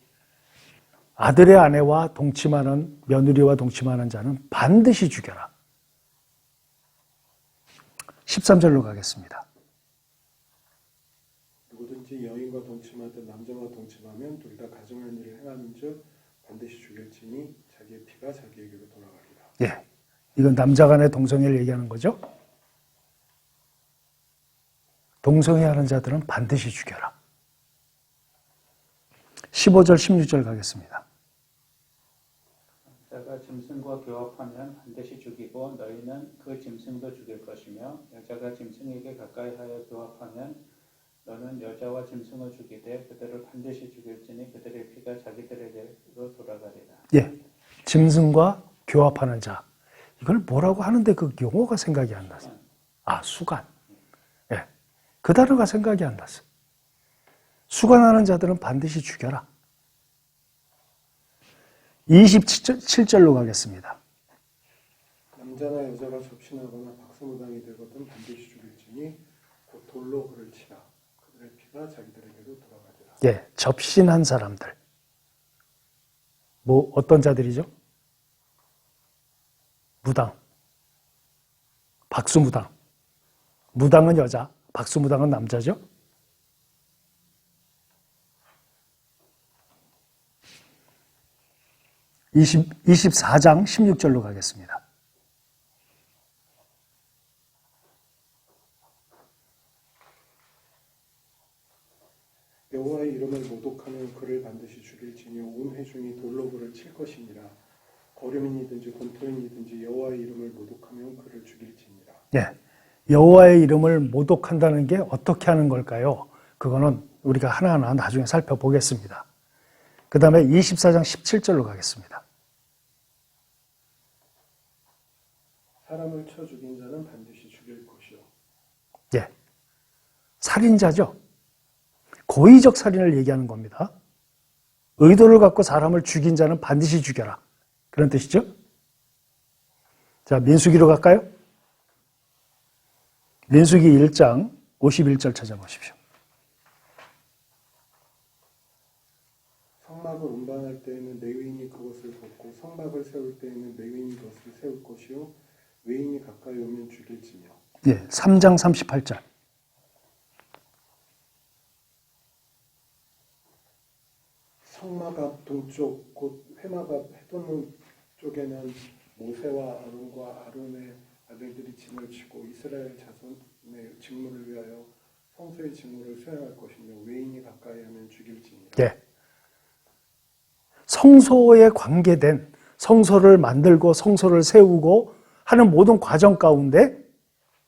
아들의 아내와 동침하는 며느리와 동침하는 자는 반드시 죽여라. 13절로 가겠습니다. 누구든지 여인과 동침하든 남자와 동침하면 둘 다 가정한 일을 행하는즉 반드시 죽일지니 자기의 피가 자기에게로 돌아가리라. 예. 이건 남자 간의 동성애를 얘기하는 거죠. 동성애하는 자들은 반드시 죽여라. 15절 16절 가겠습니다. 남자가 짐승과 교합하면 반드시 죽이고 너희는 그 짐승도 죽일 것이며 여자가 짐승에게 가까이하여 교합하면 너는 여자와 짐승을 죽이되 그들을 반드시 죽일지니 그들의 피가 자기들에게로 돌아가리라. 예. 짐승과 교합하는 자. 이걸 뭐라고 하는데 그 용어가 생각이 안 나서. 수간. 예. 그 단어가 생각이 안 났어. 수간하는 자들은 반드시 죽여라. 27절로 가겠습니다. 남자나 여자가 접신하거나 박수무당이 되거든 반드시 죽일지니 곧 돌로 그를 치라. 그들의 피가 자기들에게로 돌아가리라. 예, 접신한 사람들. 어떤 자들이죠? 무당. 박수무당. 무당은 여자, 박수무당은 남자죠? 24장 16절로 가겠습니다. 이름을 모독하면 그를 반드시 죽일지니 온 회중이 돌로 그를 칠 것이니라. 거류민이든지 본토인이든지 여호와의 이름을 모독하면 그를 죽일지니라. 예, 여호와의 이름을 모독한다는 게 어떻게 하는 걸까요? 그거는 우리가 하나하나 나중에 살펴보겠습니다. 그 다음에 24장 17절로 가겠습니다. 사람을 쳐 죽인 자는 반드시 죽일 것이요. 예, 살인자죠. 고의적 살인을 얘기하는 겁니다. 의도를 갖고 사람을 죽인 자는 반드시 죽여라. 그런 뜻이죠. 자, 민수기로 갈까요? 민수기 1장 51절 찾아보십시오. 성막을 운반할 때에는 레위인이 그것을 벗고 성막을 세울 때에는 레위인이 그것을 세울 것이요 외인이 가까이 오면 죽일지며. 예, 3장 38절. 성막 앞 동쪽 곧 회막 앞 해돋는 쪽에는 모세와 아론과 아론의 아들들이 짐을 지고 이스라엘 자손의 직무를 위하여 성소의 직무를 수행할 것이며 외인이 가까이 하면 죽일지니라. 예. 성소에 관계된 성소를 만들고 성소를 세우고 하는 모든 과정 가운데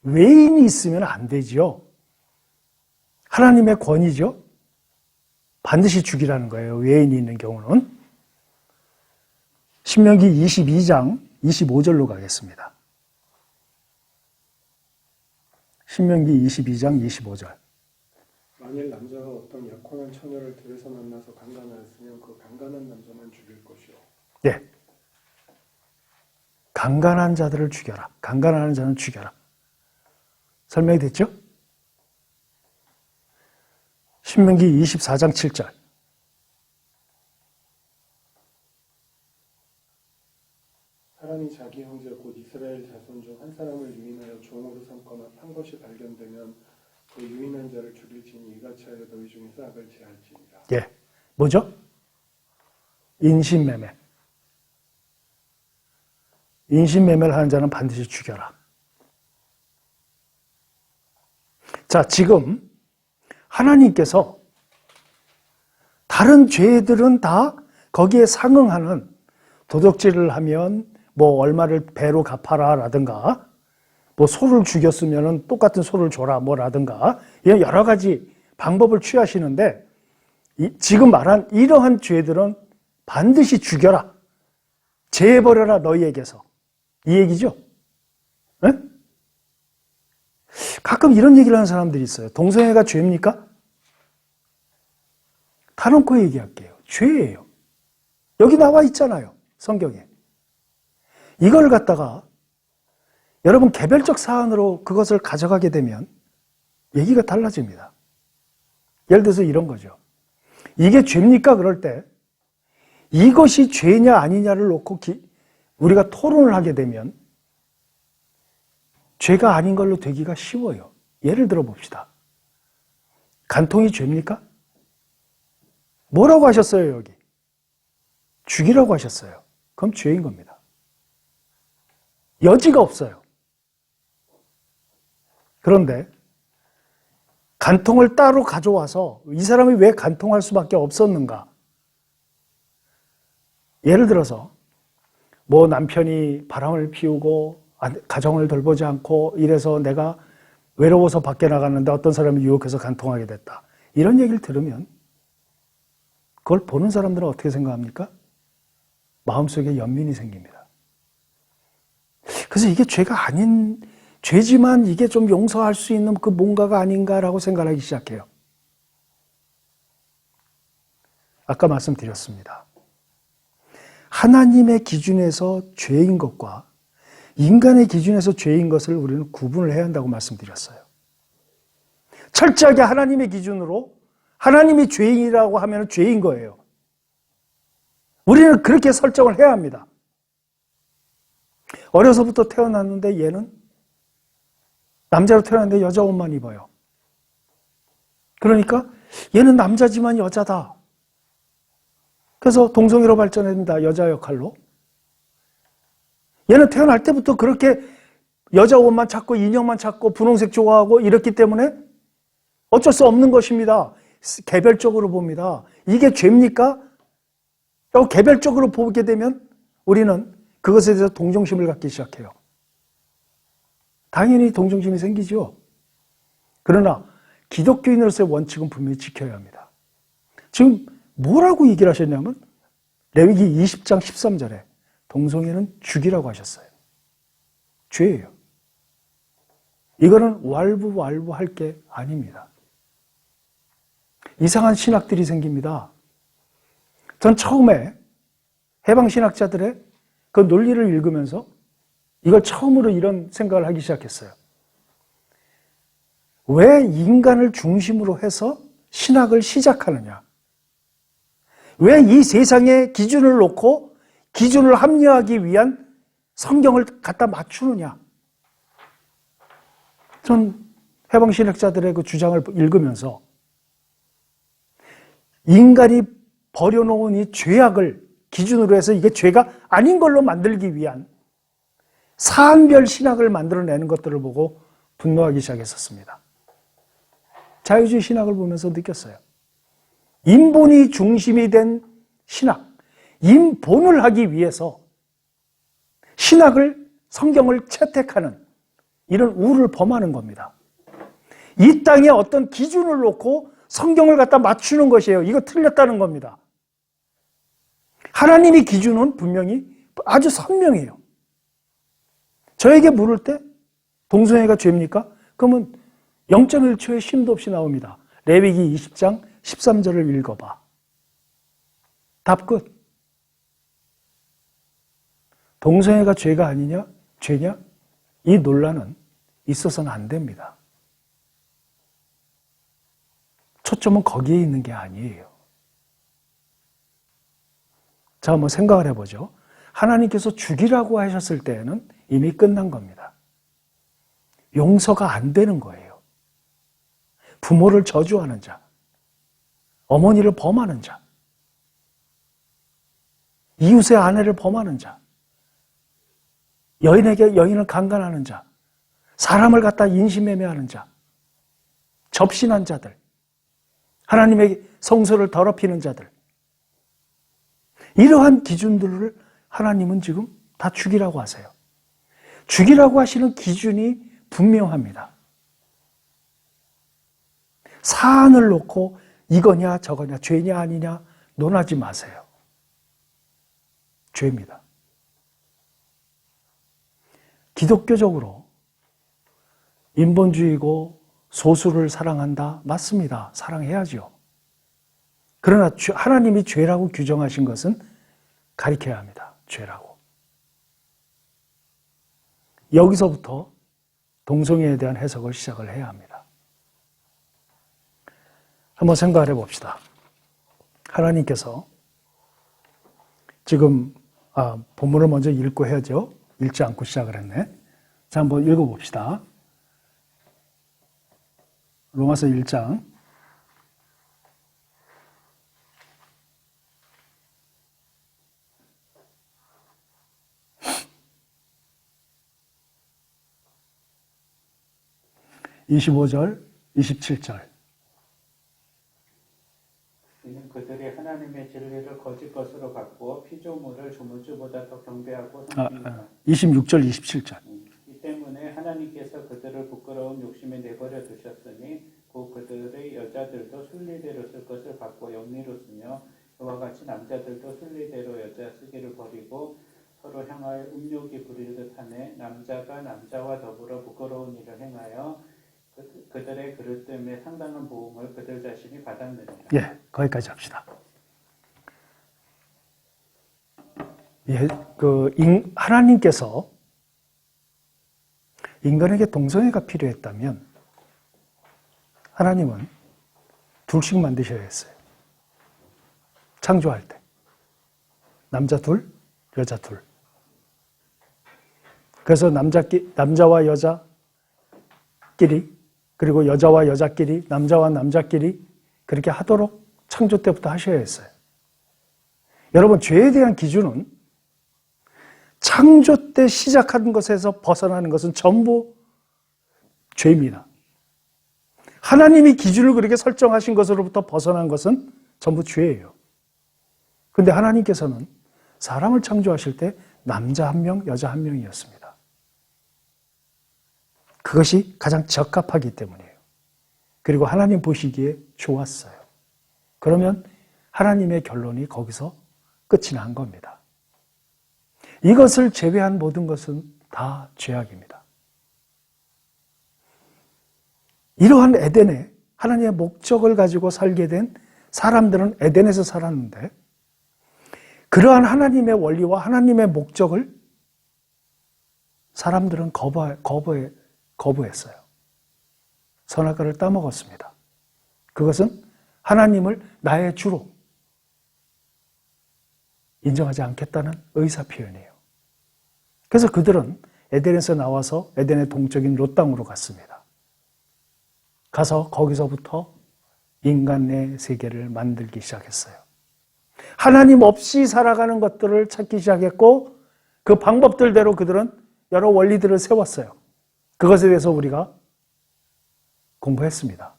외인이 있으면 안 되지요. 하나님의 권위죠. 반드시 죽이라는 거예요. 외인이 있는 경우는. 신명기 22장 25절로 가겠습니다. 신명기 22장 25절. 만일 남자가 어떤 약혼한 처녀를 들에서 만나서 강간하였으면 그 강간한 남자만 죽일 것이요. 예. 강간한 자들을 죽여라. 강간하는 자는 죽여라. 설명이 됐죠? 신명기 24장 7절. 사람이 자기 형제 곧 이스라엘 자손 중 한 사람을 유인하여 종으로 삼거나 판 것이 발견되면 그 유인한 자를 죽일지니 이같이 하여 너희 중에서 악을 제할지니라. 예. 뭐죠? 인신매매. 인신매매를 하는 자는 반드시 죽여라. 자, 지금 하나님께서 다른 죄들은 다 거기에 상응하는 도둑질을 하면 뭐 얼마를 배로 갚아라 라든가 뭐 소를 죽였으면 똑같은 소를 줘라 뭐라든가 이런 여러 가지 방법을 취하시는데 지금 말한 이러한 죄들은 반드시 죽여라. 제해버려라 너희에게서. 이 얘기죠. 네? 가끔 이런 얘기를 하는 사람들이 있어요. 동성애가 죄입니까? 다놓고 얘기할게요. 죄예요. 여기 나와 있잖아요. 성경에. 이걸 갖다가 여러분 개별적 사안으로 그것을 가져가게 되면 얘기가 달라집니다. 예를 들어서 이런 거죠. 이게 죄입니까? 그럴 때 이것이 죄냐 아니냐를 놓고 우리가 토론을 하게 되면 죄가 아닌 걸로 되기가 쉬워요. 예를 들어 봅시다. 간통이 죄입니까? 뭐라고 하셨어요, 여기? 죽이라고 하셨어요. 그럼 죄인 겁니다. 여지가 없어요. 그런데 간통을 따로 가져와서 이 사람이 왜 간통할 수밖에 없었는가? 예를 들어서 뭐 남편이 바람을 피우고 가정을 돌보지 않고 이래서 내가 외로워서 밖에 나갔는데 어떤 사람이 유혹해서 간통하게 됐다. 이런 얘기를 들으면 그걸 보는 사람들은 어떻게 생각합니까? 마음속에 연민이 생깁니다. 그래서 이게 죄가 아닌, 죄지만 이게 좀 용서할 수 있는 그 뭔가가 아닌가라고 생각하기 시작해요. 아까 말씀드렸습니다. 하나님의 기준에서 죄인 것과 인간의 기준에서 죄인 것을 우리는 구분을 해야 한다고 말씀드렸어요. 철저하게 하나님의 기준으로 하나님이 죄인이라고 하면 죄인 거예요. 우리는 그렇게 설정을 해야 합니다. 어려서부터 태어났는데 얘는 남자로 태어났는데 여자 옷만 입어요. 그러니까 얘는 남자지만 여자다. 그래서 동성애로 발전합니다. 여자 역할로. 얘는 태어날 때부터 그렇게 여자 옷만 찾고 인형만 찾고 분홍색 좋아하고 이렇기 때문에 어쩔 수 없는 것입니다. 개별적으로 봅니다. 이게 죄입니까? 개별적으로 보게 되면 우리는 그것에 대해서 동정심을 갖기 시작해요. 당연히 동정심이 생기죠. 그러나 기독교인으로서의 원칙은 분명히 지켜야 합니다. 지금 뭐라고 얘기를 하셨냐면 레위기 20장 13절에 동성애는 죽이라고 하셨어요. 죄예요. 이거는 왈부왈부할 게 아닙니다. 이상한 신학들이 생깁니다. 전 처음에 해방신학자들의 그 논리를 읽으면서 이걸 처음으로 이런 생각을 하기 시작했어요. 왜 인간을 중심으로 해서 신학을 시작하느냐? 왜 이 세상의 기준을 놓고 기준을 합리화하기 위한 성경을 갖다 맞추느냐? 전 해방신학자들의 그 주장을 읽으면서 인간이 버려놓은 이 죄악을 기준으로 해서 이게 죄가 아닌 걸로 만들기 위한 사안별 신학을 만들어내는 것들을 보고 분노하기 시작했었습니다. 자유주의 신학을 보면서 느꼈어요. 인본이 중심이 된 신학, 인본을 하기 위해서 신학을, 성경을 채택하는 이런 우를 범하는 겁니다. 이 땅에 어떤 기준을 놓고 성경을 갖다 맞추는 것이에요. 이거 틀렸다는 겁니다. 하나님의 기준은 분명히 아주 선명해요. 저에게 물을 때 동성애가 죄입니까? 그러면 0.1초의 쉼도 없이 나옵니다. 레위기 20장 13절을 읽어봐. 답 끝. 동성애가 죄가 아니냐? 죄냐? 이 논란은 있어서는 안 됩니다. 초점은 거기에 있는 게 아니에요. 자, 한번 생각을 해보죠. 하나님께서 죽이라고 하셨을 때에는 이미 끝난 겁니다. 용서가 안 되는 거예요. 부모를 저주하는 자, 어머니를 범하는 자, 이웃의 아내를 범하는 자, 여인을 강간하는 자, 사람을 갖다 인신매매하는 자, 접신한 자들, 하나님의 성소를 더럽히는 자들, 이러한 기준들을 하나님은 지금 다 죽이라고 하세요. 죽이라고 하시는 기준이 분명합니다. 사안을 놓고 이거냐 저거냐 죄냐 아니냐 논하지 마세요. 죄입니다. 기독교적으로 인본주의고 소수를 사랑한다. 맞습니다. 사랑해야죠. 그러나 하나님이 죄라고 규정하신 것은 가리켜야 합니다. 죄라고. 여기서부터 동성애에 대한 해석을 시작을 해야 합니다. 한번 생각을 해봅시다. 하나님께서 지금 본문을 먼저 읽고 해야죠. 읽지 않고 시작을 했네. 자, 한번 읽어봅시다. 로마서 1장 25절, 27절. 이는 그들이 하나님의 진리를 거짓 것으로 바꾸어 피조물을 조물주보다 더 경배하고 섬깁니다. 26절, 27절. 이 때문에 하나님께서 그들을 부끄러운 욕심에 내버려 두셨으니 곧 그들의 여자들도 순리대로 쓸 것을 바꾸어 영리로 쓰며 그와 같이 남자들도 순리대로 여자 쓰기를 버리고 서로 향하여 음욕이 부릴 듯하네 남자가 남자와 더불어 부끄러운 일을 행하여 그들의 그릇 때문에 상당한 보응을 그들 자신이 받았느니라. 예, 거기까지 합시다. 예, 하나님께서 인간에게 동성애가 필요했다면 하나님은 둘씩 만드셔야 했어요. 창조할 때. 남자 둘, 여자 둘. 그래서 남자와 여자끼리 그리고 여자와 여자끼리, 남자와 남자끼리 그렇게 하도록 창조 때부터 하셔야 했어요. 여러분, 죄에 대한 기준은 창조 때 시작한 것에서 벗어나는 것은 전부 죄입니다. 하나님이 기준을 그렇게 설정하신 것으로부터 벗어난 것은 전부 죄예요. 그런데 하나님께서는 사람을 창조하실 때 남자 한 명, 여자 한 명이었습니다. 그것이 가장 적합하기 때문이에요. 그리고 하나님 보시기에 좋았어요. 그러면 하나님의 결론이 거기서 끝이 난 겁니다. 이것을 제외한 모든 것은 다 죄악입니다. 이러한 에덴에 하나님의 목적을 가지고 살게 된 사람들은 에덴에서 살았는데 그러한 하나님의 원리와 하나님의 목적을 사람들은 거부했어요. 선악과를 따먹었습니다. 그것은 하나님을 나의 주로 인정하지 않겠다는 의사표현이에요. 그래서 그들은 에덴에서 나와서 에덴의 동쪽인 롯 땅으로 갔습니다. 가서 거기서부터 인간의 세계를 만들기 시작했어요. 하나님 없이 살아가는 것들을 찾기 시작했고 그 방법들대로 그들은 여러 원리들을 세웠어요. 그것에 대해서 우리가 공부했습니다.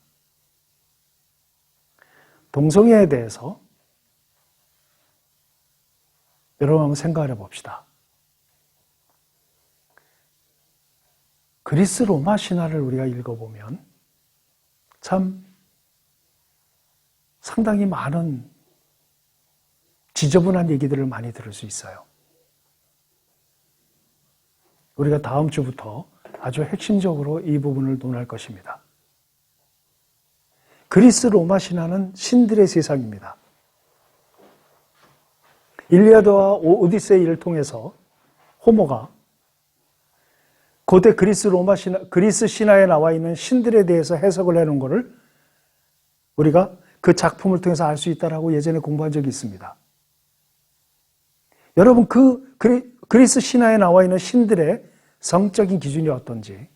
동성애에 대해서 여러분 한번 생각을 해봅시다. 그리스 로마 신화를 우리가 읽어보면 참 상당히 많은 지저분한 얘기들을 많이 들을 수 있어요. 우리가 다음 주부터 아주 핵심적으로 이 부분을 논할 것입니다. 그리스 로마 신화는 신들의 세상입니다. 일리아드와 오디세이를 통해서 호모가 고대 그리스 신화에 나와 있는 신들에 대해서 해석을 해놓은 것을 우리가 그 작품을 통해서 알 수 있다라고 예전에 공부한 적이 있습니다. 여러분 그리스 신화에 나와 있는 신들의 성적인 기준이 어떤지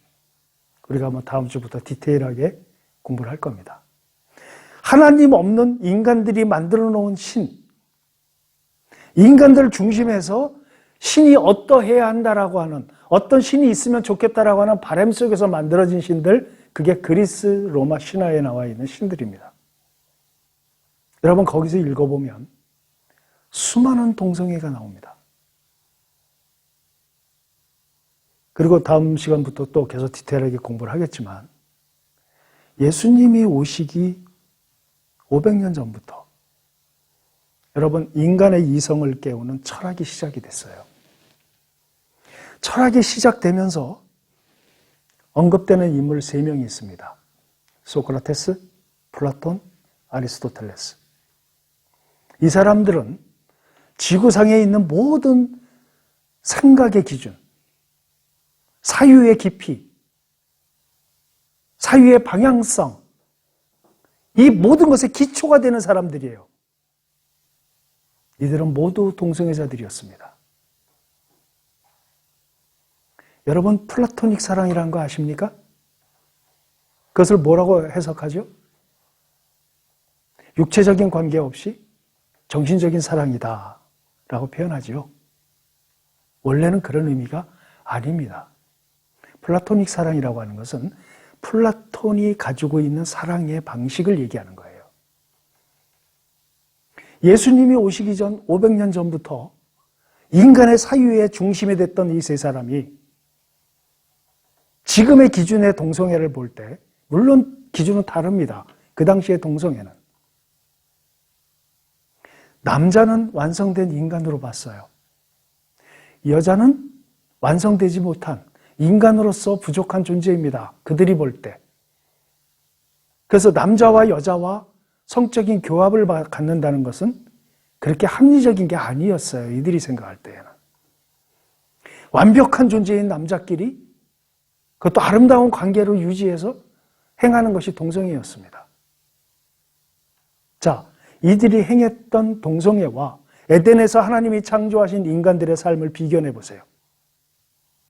우리가 한번 다음 주부터 디테일하게 공부를 할 겁니다. 하나님 없는 인간들이 만들어 놓은 신, 인간들을 중심해서 신이 어떠해야 한다라고 하는, 어떤 신이 있으면 좋겠다라고 하는 바람 속에서 만들어진 신들, 그게 그리스 로마 신화에 나와 있는 신들입니다. 여러분 거기서 읽어보면 수많은 동성애가 나옵니다. 그리고 다음 시간부터 또 계속 디테일하게 공부를 하겠지만 예수님이 오시기 500년 전부터 여러분 인간의 이성을 깨우는 철학이 시작이 됐어요. 철학이 시작되면서 언급되는 인물 3명이 있습니다. 소크라테스, 플라톤, 아리스토텔레스. 이 사람들은 지구상에 있는 모든 생각의 기준, 사유의 깊이, 사유의 방향성, 이 모든 것의 기초가 되는 사람들이에요. 이들은 모두 동성애자들이었습니다. 여러분 플라토닉 사랑이라는 거 아십니까? 그것을 뭐라고 해석하죠? 육체적인 관계 없이 정신적인 사랑이다 라고 표현하죠. 원래는 그런 의미가 아닙니다. 플라토닉 사랑이라고 하는 것은 플라톤이 가지고 있는 사랑의 방식을 얘기하는 거예요. 예수님이 오시기 전 500년 전부터 인간의 사유의 중심이 됐던 이 세 사람이 지금의 기준의 동성애를 볼 때 물론 기준은 다릅니다. 그 당시의 동성애는 남자는 완성된 인간으로 봤어요. 여자는 완성되지 못한 인간으로서 부족한 존재입니다. 그들이 볼 때. 그래서 남자와 여자와 성적인 교합을 갖는다는 것은 그렇게 합리적인 게 아니었어요. 이들이 생각할 때에는. 완벽한 존재인 남자끼리 그것도 아름다운 관계로 유지해서 행하는 것이 동성애였습니다. 자, 이들이 행했던 동성애와 에덴에서 하나님이 창조하신 인간들의 삶을 비교해 보세요.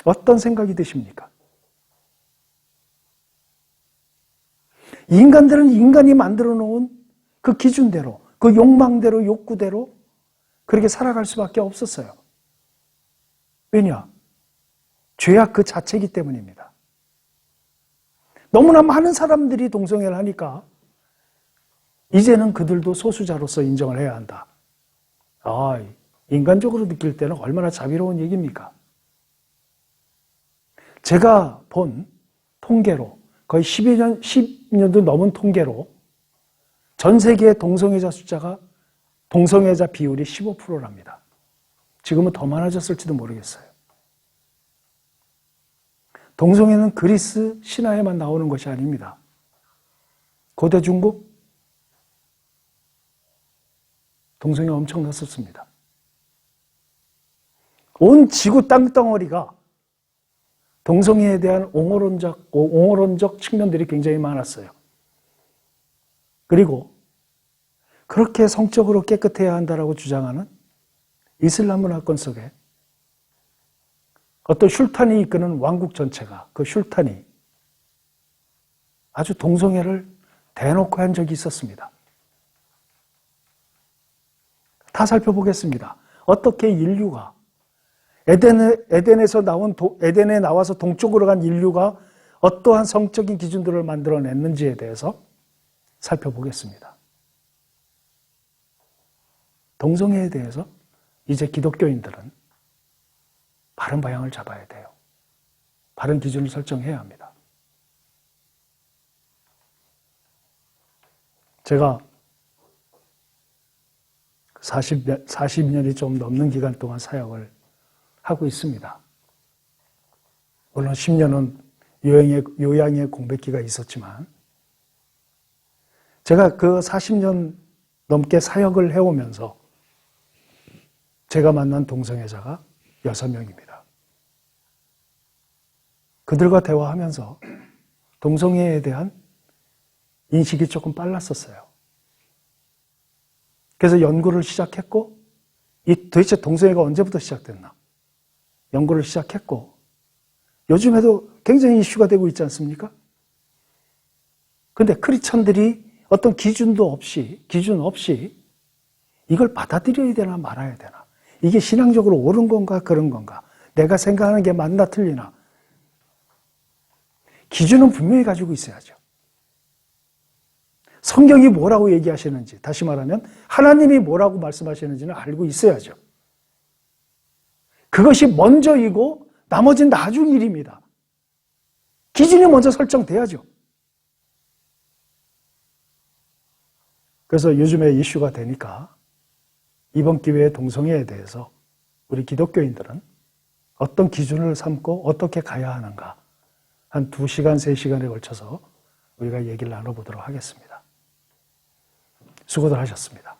어떤 생각이 드십니까? 인간들은 인간이 만들어 놓은 그 기준대로, 그 욕망대로, 욕구대로 그렇게 살아갈 수밖에 없었어요. 왜냐? 죄악 그 자체이기 때문입니다. 너무나 많은 사람들이 동성애를 하니까 이제는 그들도 소수자로서 인정을 해야 한다. 인간적으로 느낄 때는 얼마나 자비로운 얘기입니까? 제가 본 통계로 거의 10년도 넘은 통계로 전 세계의 동성애자 숫자가 동성애자 비율이 15%랍니다. 지금은 더 많아졌을지도 모르겠어요. 동성애는 그리스 신화에만 나오는 것이 아닙니다. 고대 중국 동성애 엄청났었습니다. 온 지구 땅덩어리가 동성애에 대한 옹호론적 측면들이 굉장히 많았어요. 그리고 그렇게 성적으로 깨끗해야 한다라고 주장하는 이슬람 문화권 속에 어떤 슐탄이 이끄는 왕국 전체가 그 슐탄이 아주 동성애를 대놓고 한 적이 있었습니다. 다 살펴보겠습니다. 어떻게 인류가 에덴에 나와서 동쪽으로 간 인류가 어떠한 성적인 기준들을 만들어냈는지에 대해서 살펴보겠습니다. 동성애에 대해서 이제 기독교인들은 바른 방향을 잡아야 돼요. 바른 기준을 설정해야 합니다. 제가 40년이 좀 넘는 기간 동안 사역을 하고 있습니다. 물론 10년은 요양의 공백기가 있었지만 제가 그 40년 넘게 사역을 해오면서 제가 만난 동성애자가 6명입니다. 그들과 대화하면서 동성애에 대한 인식이 조금 빨랐었어요. 그래서 연구를 시작했고, 도대체 동성애가 언제부터 시작됐나? 연구를 시작했고, 요즘에도 굉장히 이슈가 되고 있지 않습니까? 근데 크리스천들이 어떤 기준 없이 이걸 받아들여야 되나 말아야 되나? 이게 신앙적으로 옳은 건가 그런 건가? 내가 생각하는 게 맞나 틀리나? 기준은 분명히 가지고 있어야죠. 성경이 뭐라고 얘기하시는지, 다시 말하면 하나님이 뭐라고 말씀하시는지는 알고 있어야죠. 그것이 먼저이고 나머지는 나중 일입니다. 기준이 먼저 설정돼야죠. 그래서 요즘에 이슈가 되니까 이번 기회에 동성애에 대해서 우리 기독교인들은 어떤 기준을 삼고 어떻게 가야 하는가 한 2시간, 3시간에 걸쳐서 우리가 얘기를 나눠보도록 하겠습니다. 수고들 하셨습니다.